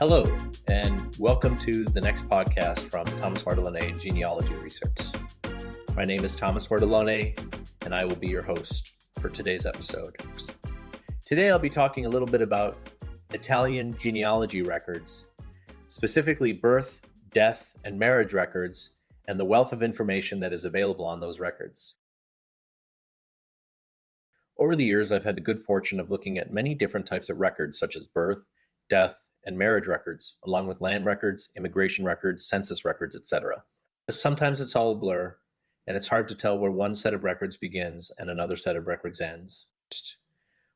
Hello, and welcome to the next podcast from Thomas Bartolone Genealogy Research. My name is Thomas Bartolone, and I will be your host for today's episode. Today I'll be talking a little bit about Italian genealogy records, specifically birth, death, and marriage records, and the wealth of information that is available on those records. Over the years, I've had the good fortune of looking at many different types of records, such as birth, death, and marriage records, along with land records, immigration records, census records, etc. Sometimes it's all a blur, and it's hard to tell where one set of records begins and another set of records ends.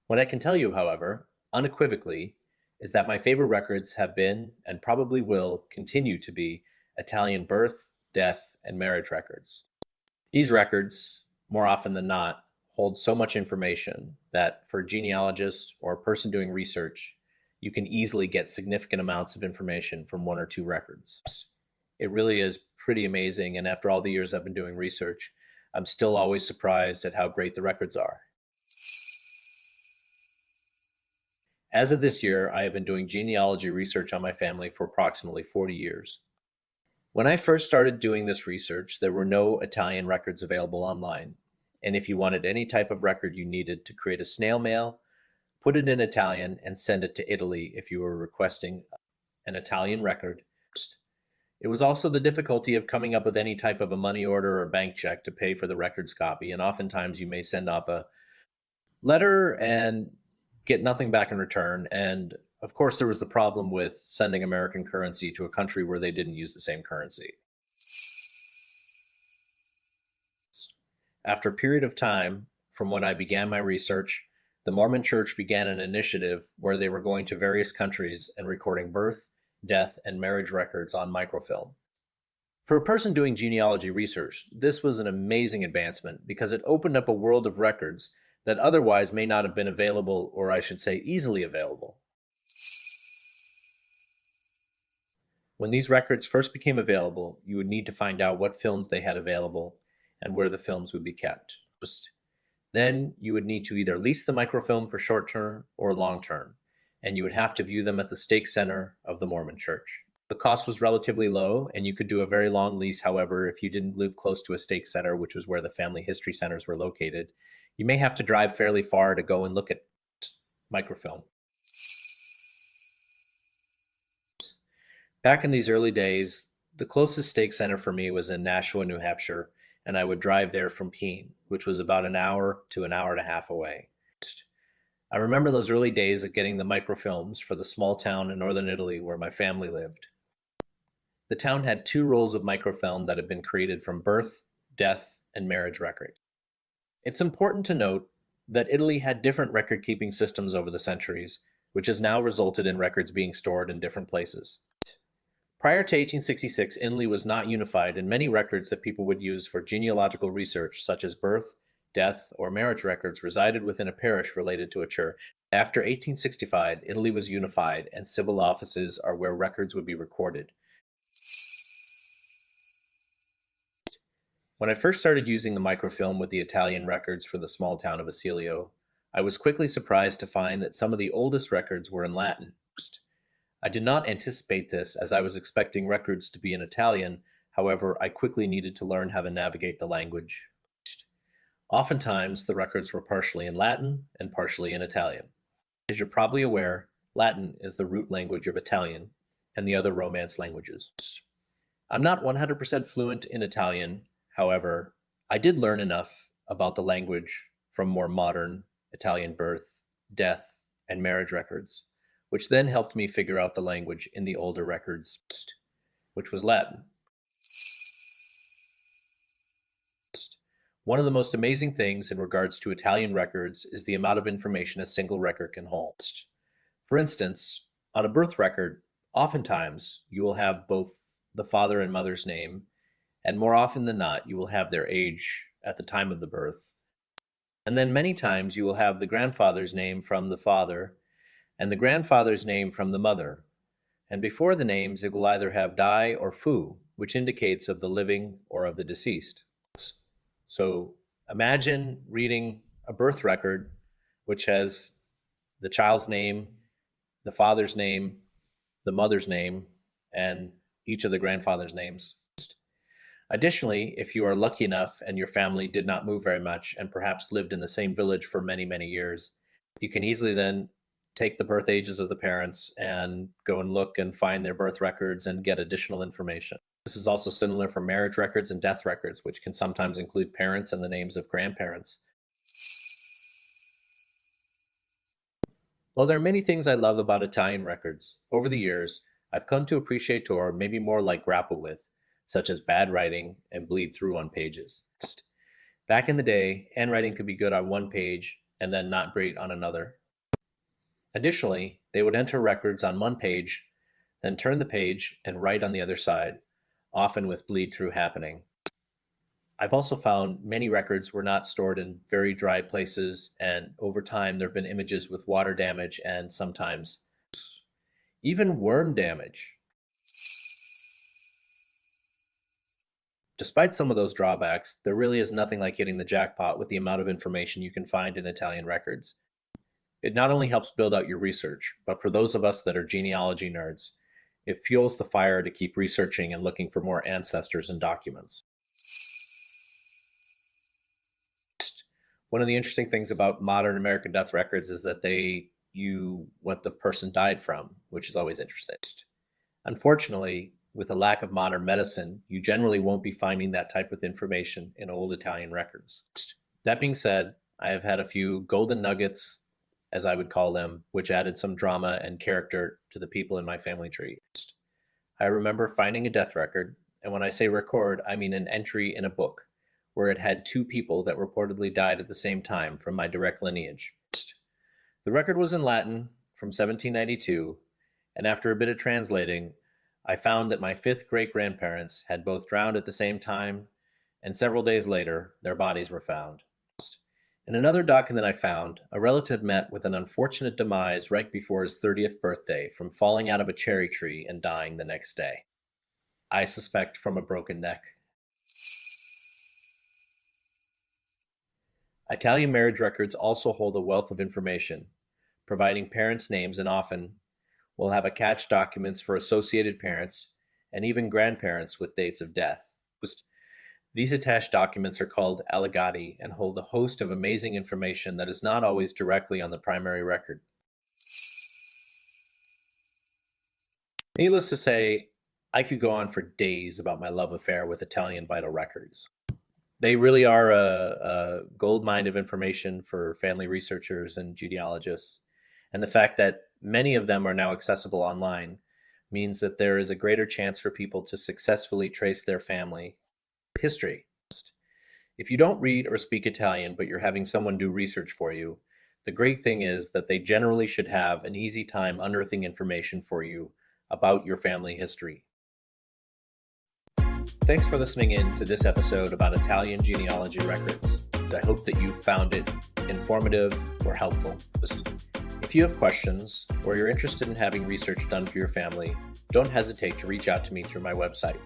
What I can tell you, however, unequivocally, is that my favorite records have been, and probably will continue to be, Italian birth, death, and marriage records. These records, more often than not, hold so much information that for a genealogist or a person doing research, you can easily get significant amounts of information from one or two records. It really is pretty amazing, and after all the years I've been doing research, I'm still always surprised at how great the records are. As of this year, I have been doing genealogy research on my family for approximately 40 years. When I first started doing this research, there were no Italian records available online, and if you wanted any type of record, you needed to create a snail mail, put it in Italian, and send it to Italy if you were requesting an Italian record. It was also the difficulty of coming up with any type of a money order or bank check to pay for the records copy, and oftentimes you may send off a letter and get nothing back in return. And of course, there was the problem with sending American currency to a country where they didn't use the same currency. After a period of time from when I began my research, the Mormon Church began an initiative where they were going to various countries and recording birth, death, and marriage records on microfilm. For a person doing genealogy research, this was an amazing advancement because it opened up a world of records that otherwise may not have been available, or I should say easily available. When these records first became available, you would need to find out what films they had available and where the films would be kept. Then you would need to either lease the microfilm for short-term or long-term, and you would have to view them at the stake center of the Mormon Church. The cost was relatively low, and you could do a very long lease. However, if you didn't live close to a stake center, which was where the family history centers were located, you may have to drive fairly far to go and look at microfilm. Back in these early days, the closest stake center for me was in Nashua, New Hampshire, and I would drive there from Keene, which was about an hour to an hour and a half away. I remember those early days of getting the microfilms for the small town in northern Italy where my family lived. The town had 2 rolls of microfilm that had been created from birth, death, and marriage records. It's important to note that Italy had different record-keeping systems over the centuries, which has now resulted in records being stored in different places. Prior to 1866, Italy was not unified, and many records that people would use for genealogical research, such as birth, death, or marriage records, resided within a parish related to a church. After 1865, Italy was unified, and civil offices are where records would be recorded. When I first started using the microfilm with the Italian records for the small town of Asilio, I was quickly surprised to find that some of the oldest records were in Latin. I did not anticipate this, as I was expecting records to be in Italian. However, I quickly needed to learn how to navigate the language. Oftentimes, the records were partially in Latin and partially in Italian. As you're probably aware, Latin is the root language of Italian and the other Romance languages. I'm not 100% fluent in Italian. However, I did learn enough about the language from more modern Italian birth, death, and marriage records, which then helped me figure out the language in the older records, which was Latin. One of the most amazing things in regards to Italian records is the amount of information a single record can hold. For instance, on a birth record, oftentimes you will have both the father and mother's name, and more often than not, you will have their age at the time of the birth. And then many times you will have the grandfather's name from the father and the grandfather's name from the mother. And before the names, it will either have die or fu, which indicates of the living or of the deceased. So imagine reading a birth record which has the child's name, the father's name, the mother's name, and each of the grandfather's names. Additionally, if you are lucky enough and your family did not move very much and perhaps lived in the same village for many, many years, you can easily then take the birth ages of the parents and go and look and find their birth records and get additional information. This is also similar for marriage records and death records, which can sometimes include parents and the names of grandparents. While there are many things I love about Italian records, over the years, I've come to appreciate or maybe more like grapple with, such as bad writing and bleed through on pages. Back in the day, handwriting could be good on one page and then not great on another. Additionally, they would enter records on one page, then turn the page and write on the other side, often with bleed through happening. I've also found many records were not stored in very dry places, and over time there have been images with water damage and sometimes even worm damage. Despite some of those drawbacks, there really is nothing like hitting the jackpot with the amount of information you can find in Italian records. It not only helps build out your research, but for those of us that are genealogy nerds, it fuels the fire to keep researching and looking for more ancestors and documents. One of the interesting things about modern American death records is that what the person died from, which is always interesting. Unfortunately, with a lack of modern medicine, you generally won't be finding that type of information in old Italian records. That being said, I have had a few golden nuggets, as I would call them, which added some drama and character to the people in my family tree. I remember finding a death record, and when I say record, I mean an entry in a book, where it had two people that reportedly died at the same time from my direct lineage. The record was in Latin from 1792, and after a bit of translating, I found that my fifth great-grandparents had both drowned at the same time, and several days later, their bodies were found. In another document I found, a relative met with an unfortunate demise right before his 30th birthday from falling out of a cherry tree and dying the next day. I suspect from a broken neck. Italian marriage records also hold a wealth of information, providing parents' names, and often will have attached documents for associated parents and even grandparents with dates of death. These attached documents are called allegati and hold a host of amazing information that is not always directly on the primary record. Needless to say, I could go on for days about my love affair with Italian vital records. They really are a goldmine of information for family researchers and genealogists. And the fact that many of them are now accessible online means that there is a greater chance for people to successfully trace their family history. If you don't read or speak Italian, but you're having someone do research for you, the great thing is that they generally should have an easy time unearthing information for you about your family history. Thanks for listening in to this episode about Italian genealogy records. I hope that you found it informative or helpful. If you have questions or you're interested in having research done for your family, don't hesitate to reach out to me through my website.